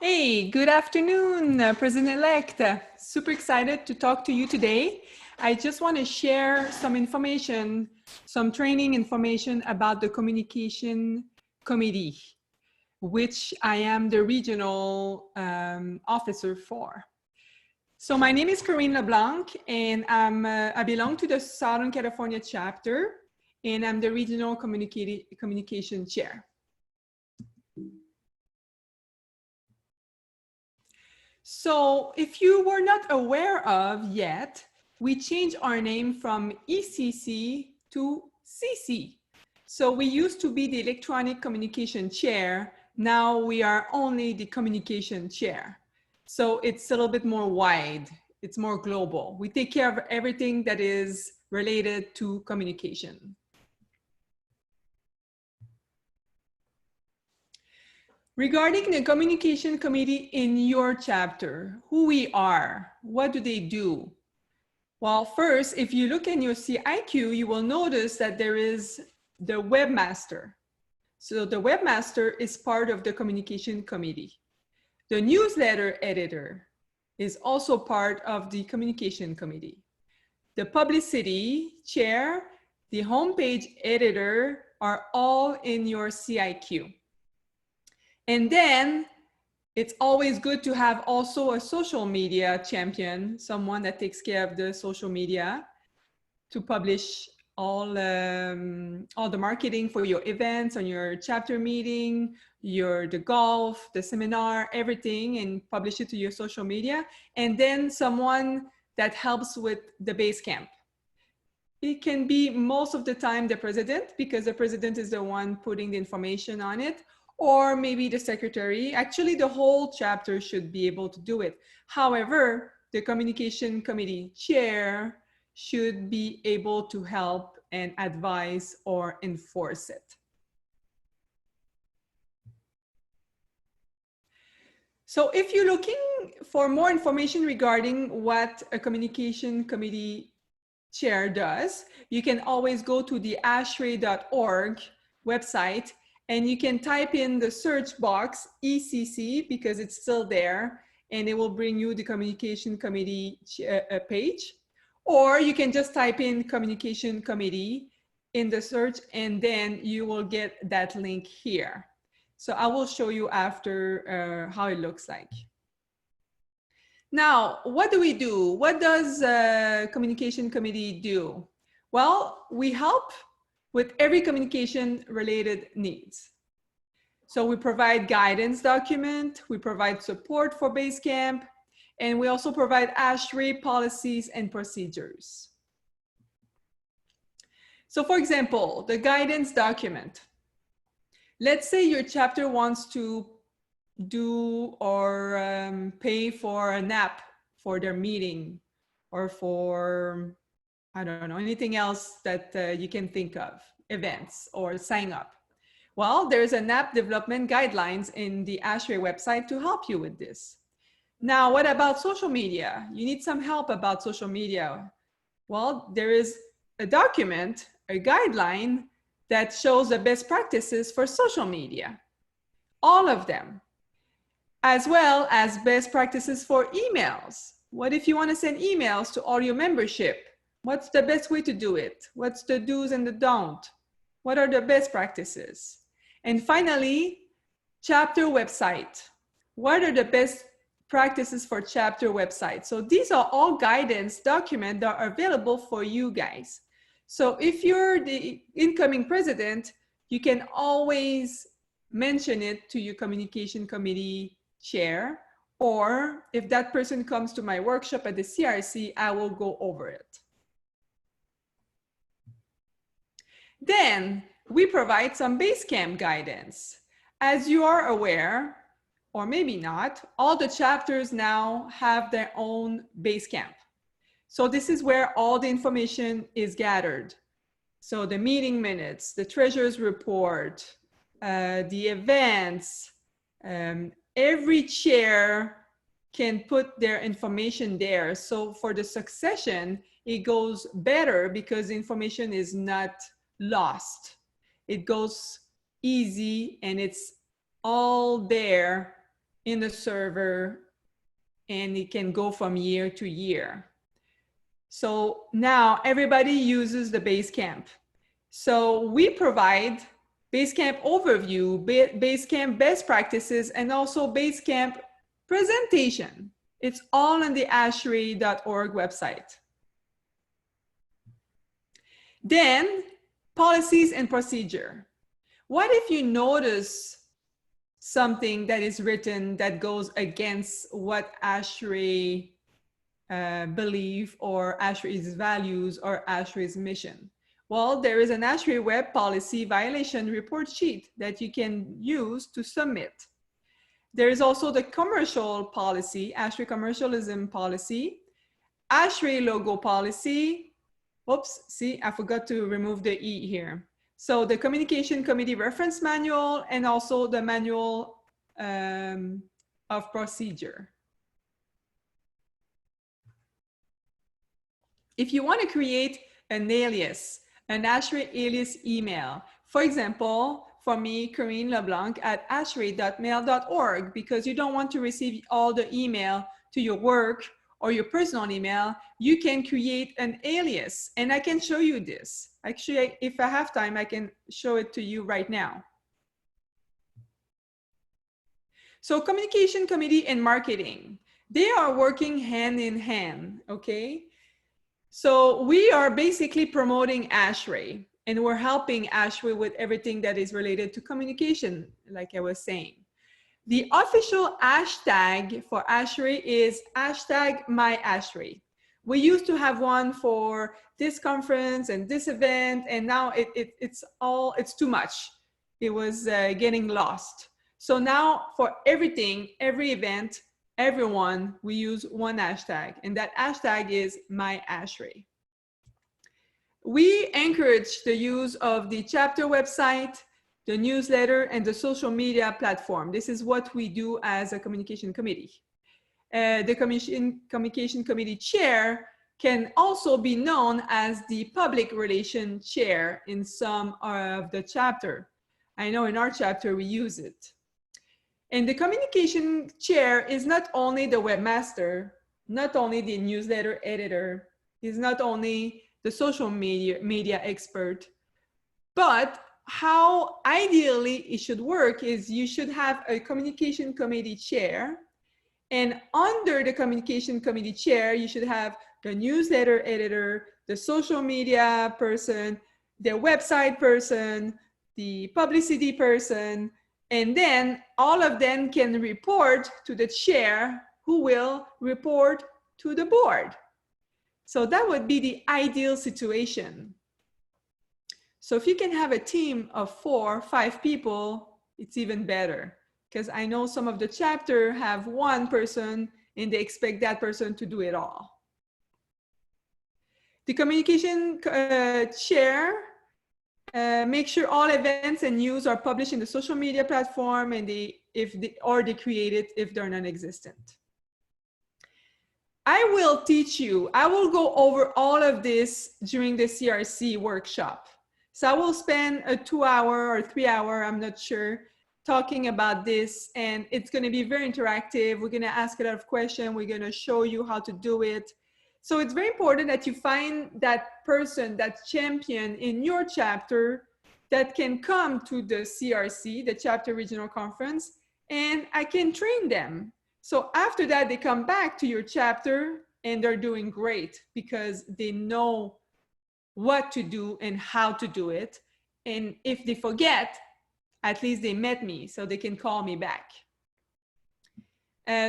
Hey, good afternoon, President-elect. Super excited to talk to you today. I just want to share some information, some training information about the Communication Committee, which I am the regional officer for. So my name is Karine LeBlanc, and I belong to the Southern California chapter, and I'm the regional communication chair. So if you were not aware of yet, we changed our name from ECC to CC. So we used to be the electronic communication chair. Now we are only the communication chair. So it's a little bit more wide. It's more global. We take care of everything that is related to communication. Regarding the communication committee in your chapter, who we are, what do they do? Well, first, if you look in your CIQ, you will notice that there is the webmaster. So the webmaster is part of the communication committee. The newsletter editor is also part of the communication committee. The publicity chair, the homepage editor are all in your CIQ. And then it's always good to have also a social media champion, someone that takes care of the social media to publish all the marketing for your events, on your chapter meeting, the golf, the seminar, everything, and publish it to your social media. And then someone that helps with the base camp. It can be most of the time the president, because the president is the one putting the information on it, or maybe the secretary. Actually, the whole chapter should be able to do it. However, the communication committee chair should be able to help and advise or enforce it. So if you're looking for more information regarding what a communication committee chair does, you can always go to the ashray.org website, and you can type in the search box ECC because it's still there, and it will bring you the communication committee page. Or you can just type in communication committee in the search, and then you will get that link here. So I will show you after how it looks like. Now, what do we do? What does communication committee do? Well, we help with every communication related needs. So we provide guidance document, we provide support for Basecamp, and we also provide ASHRAE policies and procedures. So for example, the guidance document. Let's say your chapter wants to do or pay for an app for their meeting, or for, I don't know, anything else that you can think of, events or sign up. Well, there's an app development guidelines in the ASHRAE website to help you with this. Now, what about social media? You need some help about social media. Well, there is a document, a guideline that shows the best practices for social media, all of them, as well as best practices for emails. What if you want to send emails to all your membership? What's the best way to do it? What's the do's and the don't? What are the best practices? And finally, chapter website. What are the best practices for chapter website? So these are all guidance documents that are available for you guys. So if you're the incoming president, you can always mention it to your communication committee chair, or if that person comes to my workshop at the CRC, I will go over it. Then we provide some Basecamp guidance. As you are aware, or maybe not, all the chapters now have their own Basecamp. So this is where all the information is gathered. So the meeting minutes, the treasurer's report, the events, every chair can put their information there. So for the succession, it goes better because information is not lost. It goes easy and it's all there in the server, and it can go from year to year. So now everybody uses the Basecamp. So we provide Basecamp overview, Basecamp best practices, and also Basecamp presentation. It's all on the ashray.org website. Then policies and procedure. What if you notice something that is written that goes against what Ashray believe or Ashray's values or Ashray's mission? Well, there is an Ashray web policy violation report sheet that you can use to submit. There is also the commercial policy, Ashray commercialism policy, Ashray logo policy. Oops, see, I forgot to remove the E here. So the Communication Committee Reference Manual and also the Manual of Procedure. If you want to create an alias, an Ashray alias email, for example, for me, Karine LeBlanc at ashray.mail.org, because you don't want to receive all the email to your work or your personal email, you can create an alias. And I can show you this. Actually, if I have time, I can show it to you right now. So Communication Committee and marketing, they are working hand in hand, okay? So we are basically promoting Ashray, and we're helping Ashray with everything that is related to communication, like I was saying. The official hashtag for Ashray is #MyAshray. We used to have one for this conference and this event, and now it's too much. It was getting lost. So now for everything, every event, everyone, we use one hashtag, and that hashtag is #MyAshray. We encourage the use of the chapter website, the newsletter, and the social media platform. This is what we do as a communication committee. The communication committee chair can also be known as the public relation chair in some of the chapter. I know in our chapter we use it. And the communication chair is not only the webmaster, not only the newsletter editor, is not only the social media expert, but how ideally it should work is you should have a communication committee chair, and under the communication committee chair, you should have the newsletter editor, the social media person, the website person, the publicity person, and then all of them can report to the chair, who will report to the board. So that would be the ideal situation. So if you can have a team of 4 or 5 people, it's even better. Because I know some of the chapter have one person and they expect that person to do it all. The communication chair make sure all events and news are published in the social media platform, and they create it if they're non-existent. I will teach you, I will go over all of this during the CRC workshop. So I will spend a 2-hour or 3-hour, I'm not sure, talking about this, and it's going to be very interactive. We're going to ask a lot of questions. We're going to show you how to do it. So it's very important that you find that person, that champion in your chapter that can come to the CRC, the Chapter Regional Conference, and I can train them. So after that, they come back to your chapter and they're doing great because they know what to do and how to do it. And if they forget, at least they met me, so they can call me back.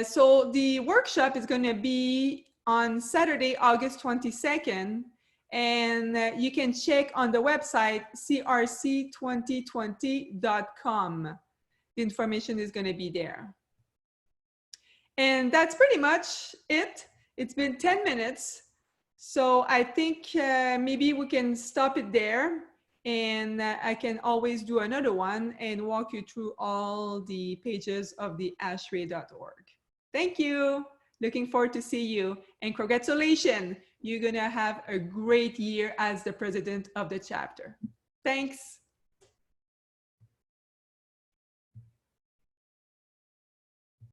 So the workshop is going to be on Saturday, August 22nd, and you can check on the website crc2020.com. The information is going to be there. And that's pretty much it. It's been 10 minutes. So I think maybe we can stop it there, and I can always do another one and walk you through all the pages of the ashray.org. Thank you. Looking forward to see you, and congratulations. You're gonna have a great year as the president of the chapter. Thanks.